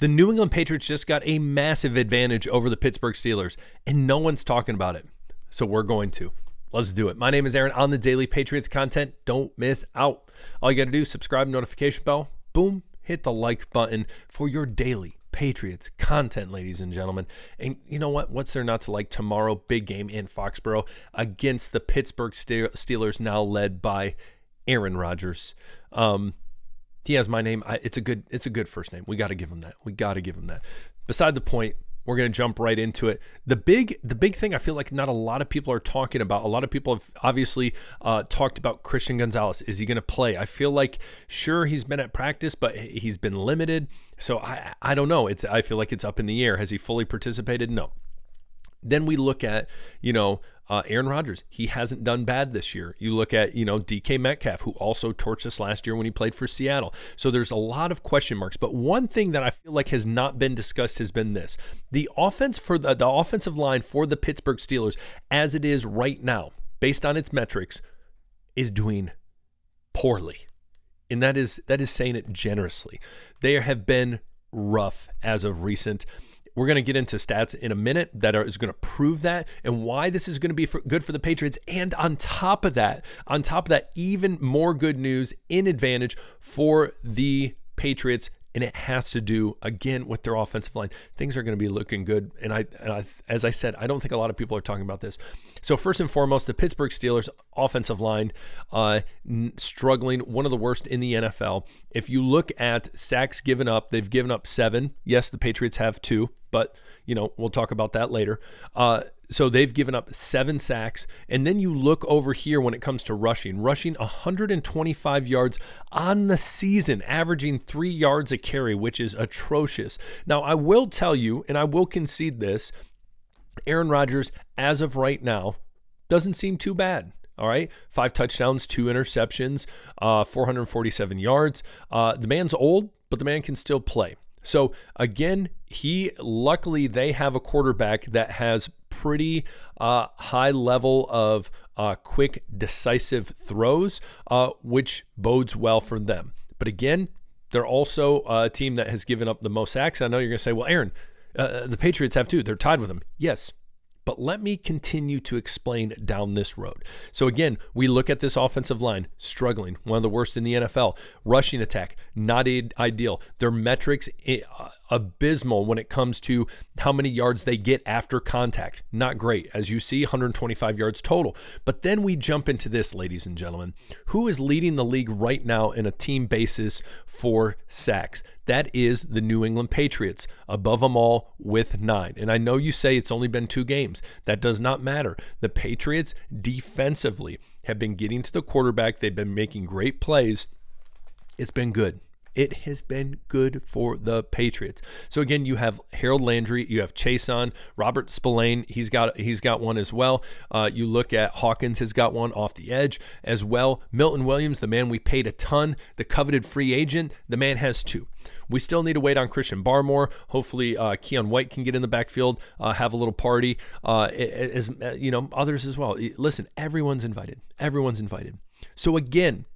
The New England Patriots just got a massive advantage over the Pittsburgh Steelers, and no one's talking about it. So we're going to. Let's do it. My name is Aaron on the Daily Patriots content. Don't miss out. All you got to do is subscribe, notification bell, boom, hit the like button for your daily Patriots content, ladies and gentlemen. And you know what? What's there not to like? Tomorrow, big game in Foxborough against the Pittsburgh Steelers, now led by Aaron Rodgers. He has my name. It's a good first name. We got to give him that. Beside the point, we're going to jump right into it. The big thing I feel like not a lot of people are talking about. A lot of people have obviously talked about Christian Gonzalez. Is he going to play? I feel like, sure, he's been at practice, but he's been limited. So I don't know. I feel like it's up in the air. Has he fully participated? No. Then we look at, Aaron Rodgers. He hasn't done bad this year. You look at, DK Metcalf, who also torched us last year when he played for Seattle. So there's a lot of question marks. But one thing that I feel like has not been discussed has been this. The offensive line for the Pittsburgh Steelers, as it is right now, based on its metrics, is doing poorly. And that is saying it generously. They have been rough as of recent. We're going to get into stats in a minute that is going to prove that and why this is going to be good for the Patriots. And on top of that, even more good news in advantage for the Patriots. And it has to do, again, with their offensive line. Things are going to be looking good. And I, as I said, I don't think a lot of people are talking about this. So first and foremost, the Pittsburgh Steelers offensive line struggling, one of the worst in the NFL. If you look at sacks given up, they've given up 7. Yes, the Patriots have 2, but we'll talk about that later. So they've given up 7 sacks. And then you look over here when it comes to rushing 125 yards on the season, averaging 3 yards a carry, which is atrocious. Now, I will tell you, and I will concede this, Aaron Rodgers, as of right now, doesn't seem too bad. All right, 5 touchdowns, 2 interceptions, 447 yards. The man's old, but the man can still play. So again, luckily they have a quarterback that has pretty high level of quick, decisive throws, which bodes well for them. But again, they're also a team that has given up the most sacks. I know you're going to say, well, Aaron, the Patriots have 2. They're tied with them. Yes. But let me continue to explain down this road. So again, we look at this offensive line, struggling, one of the worst in the NFL. Rushing attack, not ideal. Their metrics, abysmal when it comes to how many yards they get after contact. Not great. As you see, 125 yards total. But then we jump into this, ladies and gentlemen. Who is leading the league right now in a team basis for sacks? That is the New England Patriots, above them all with 9. And I know you say it's only been 2 games. That does not matter. The Patriots defensively have been getting to the quarterback. They've been making great plays. It's been good. It has been good for the Patriots. So again, you have Harold Landry, you have Chason, Robert Spillane, he's got one as well. You look at Hawkins has got one off the edge as well. Milton Williams, the man we paid a ton, the coveted free agent, the man has 2. We still need to wait on Christian Barmore. Hopefully, Keon White can get in the backfield, have a little party, as others as well. Listen, everyone's invited. Everyone's invited. So again,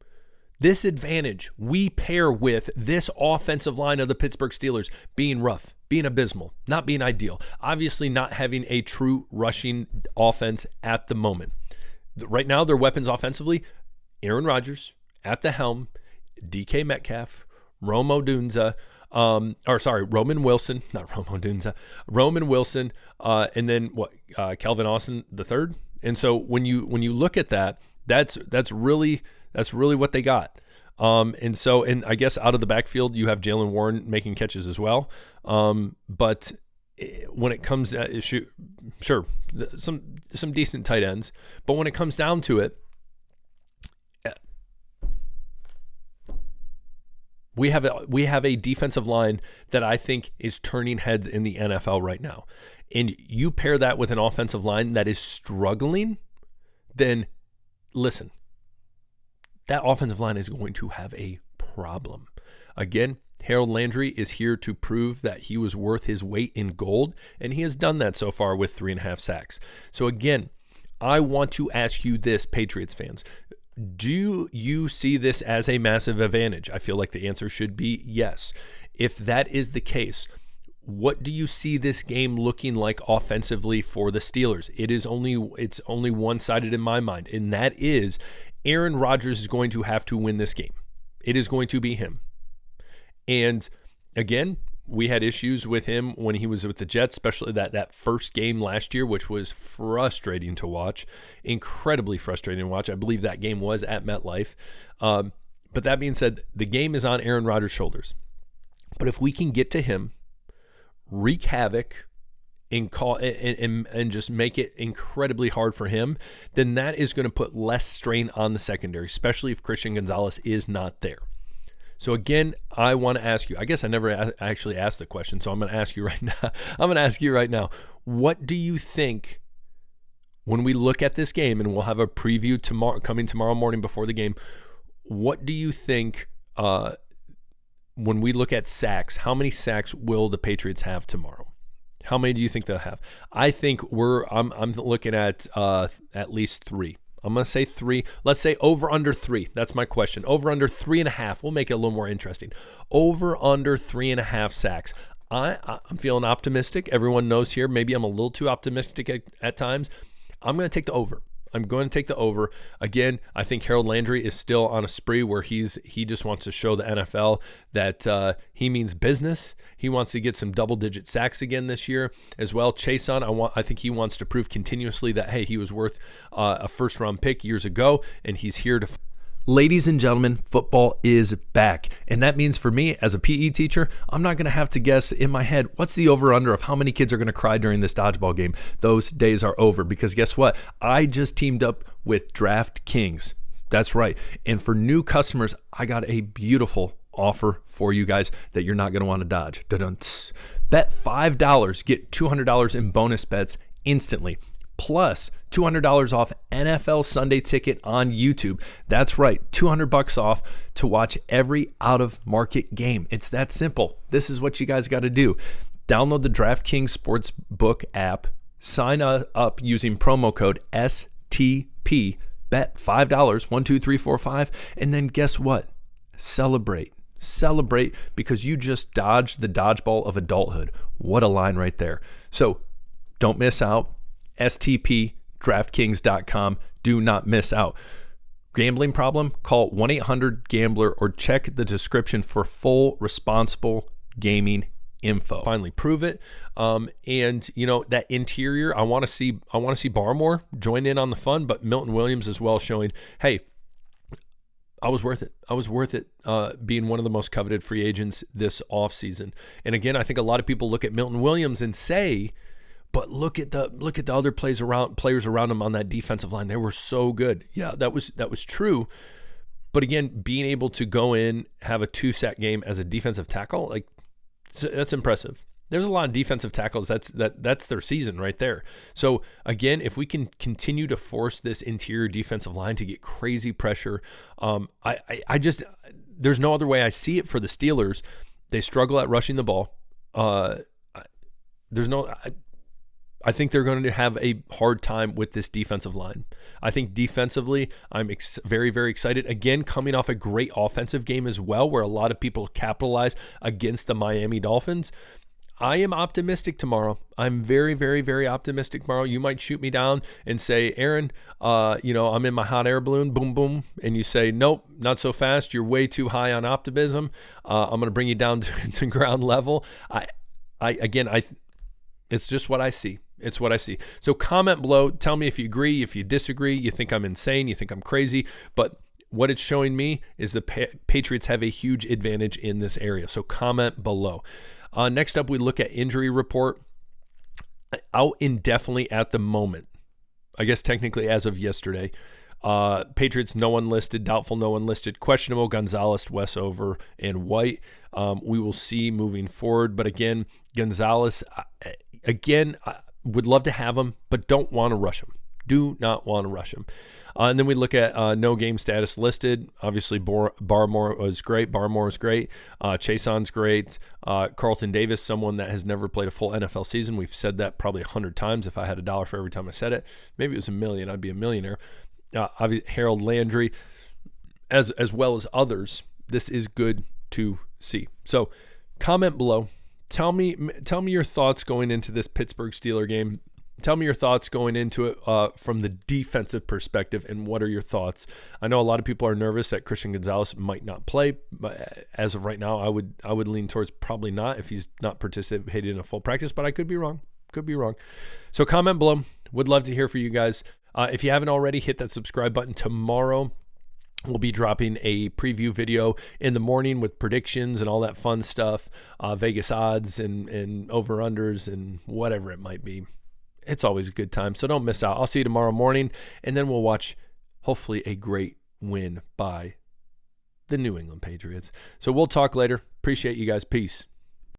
this advantage we pair with this offensive line of the Pittsburgh Steelers being rough, being abysmal, not being ideal. Obviously not having a true rushing offense at the moment. Right now, their weapons offensively, Aaron Rodgers at the helm, DK Metcalf, Roman Wilson, and then Calvin Austin III. And so when you look at that, that's really what they got. And I guess out of the backfield, you have Jaylen Warren making catches as well. But when it comes to sure, some decent tight ends, but when it comes down to it, we have a defensive line that I think is turning heads in the NFL right now. And you pair that with an offensive line that is struggling, then listen, that offensive line is going to have a problem. Again, Harold Landry is here to prove that he was worth his weight in gold, and he has done that so far with 3.5 sacks. So again, I want to ask you this, Patriots fans. Do you see this as a massive advantage? I feel like the answer should be yes. If that is the case, what do you see this game looking like offensively for the Steelers? It's only one-sided in my mind, and that is Aaron Rodgers is going to have to win this game. It is going to be him. And again, we had issues with him when he was with the Jets, especially that first game last year, which was frustrating to watch, incredibly frustrating to watch. I believe that game was at MetLife. But that being said, the game is on Aaron Rodgers' shoulders. But if we can get to him, wreak havoc, and just make it incredibly hard for him, then that is going to put less strain on the secondary, especially if Christian Gonzalez is not there. So again, I want to ask you, I guess I never actually asked the question, so I'm going to ask you right now. What do you think when we look at this game, and we'll have a preview tomorrow morning before the game, what do you think when we look at sacks, how many sacks will the Patriots have tomorrow? How many do you think they'll have? I think I'm looking at least 3. I'm going to say 3. Let's say over under 3. That's my question. Over under 3.5. We'll make it a little more interesting. Over under 3.5 sacks. I'm feeling optimistic. Everyone knows here, maybe I'm a little too optimistic at times. I'm going to take the over. I'm going to take the over. Again, I think Harold Landry is still on a spree where he just wants to show the NFL that he means business. He wants to get some double-digit sacks again this year as well. Chason, I think he wants to prove continuously that, hey, he was worth a first-round pick years ago, and he's here to... Ladies and gentlemen, football is back. And that means for me as a PE teacher, I'm not going to have to guess in my head, what's the over-under of how many kids are going to cry during this dodgeball game? Those days are over, because guess what? I just teamed up with DraftKings. That's right. And for new customers, I got a beautiful offer for you guys that you're not going to want to dodge. Bet $5, get $200 in bonus bets instantly. Plus $200 off NFL Sunday Ticket on YouTube. That's right, $200 off to watch every out-of-market game. It's that simple. This is what you guys got to do. Download the DraftKings Sportsbook app. Sign up using promo code STP. Bet $5, 1, 2, 3, 4, 5, and then guess what? Celebrate because you just dodged the dodgeball of adulthood. What a line right there. So don't miss out. STP, DraftKings.com. Do not miss out. Gambling problem? Call 1-800-GAMBLER or check the description for full responsible gaming info. Finally, prove it. And that interior, I want to see Barmore join in on the fun, but Milton Williams as well, showing, hey, I was worth it. Being one of the most coveted free agents this offseason. And again, I think a lot of people look at Milton Williams and say, but look at the other players around him on that defensive line. They were so good. Yeah, that was true. But again, being able to go in, have a 2-sack game as a defensive tackle, that's impressive. There's a lot of defensive tackles. That's their season right there. So again, if we can continue to force this interior defensive line to get crazy pressure, I just there's no other way I see it for the Steelers. They struggle at rushing the ball. I think they're going to have a hard time with this defensive line. I think defensively, I'm very, very excited. Again, coming off a great offensive game as well, where a lot of people capitalize against the Miami Dolphins. I am optimistic tomorrow. I'm very, very, very optimistic tomorrow. You might shoot me down and say, Aaron, I'm in my hot air balloon, boom, boom. And you say, nope, not so fast. You're way too high on optimism. I'm going to bring you down to ground level. It's just what I see. It's what I see. So comment below. Tell me if you agree, if you disagree, you think I'm insane, you think I'm crazy. But what it's showing me is the Patriots have a huge advantage in this area. So comment below. Next up, we look at injury report. Out indefinitely at the moment. I guess technically as of yesterday. Patriots, no one listed. Doubtful, no one listed. Questionable, Gonzalez, Westover, and White. We will see moving forward. But again, Gonzalez, I would love to have him, but don't want to rush him. Do not want to rush him. And then we look at no game status listed. Obviously, Barmore was great. Chason's great. Carlton Davis, someone that has never played a full NFL season. We've said that probably 100 times. If I had $1 for every time I said it, maybe it was $1 million, I'd be a millionaire. Harold Landry, as well as others. This is good to see. So Comment below. Tell me your thoughts going into this Pittsburgh Steelers game. Tell me your thoughts going into it from the defensive perspective, and what are your thoughts? I know a lot of people are nervous that Christian Gonzalez might not play, but as of right now, I would lean towards probably not if he's not participating in a full practice, but I could be wrong. So comment below. Would love to hear from you guys. If you haven't already, hit that subscribe button. Tomorrow, we'll be dropping a preview video in the morning with predictions and all that fun stuff, Vegas odds and over-unders and whatever it might be. It's always a good time, so don't miss out. I'll see you tomorrow morning, and then we'll watch, hopefully, a great win by the New England Patriots. So we'll talk later. Appreciate you guys. Peace.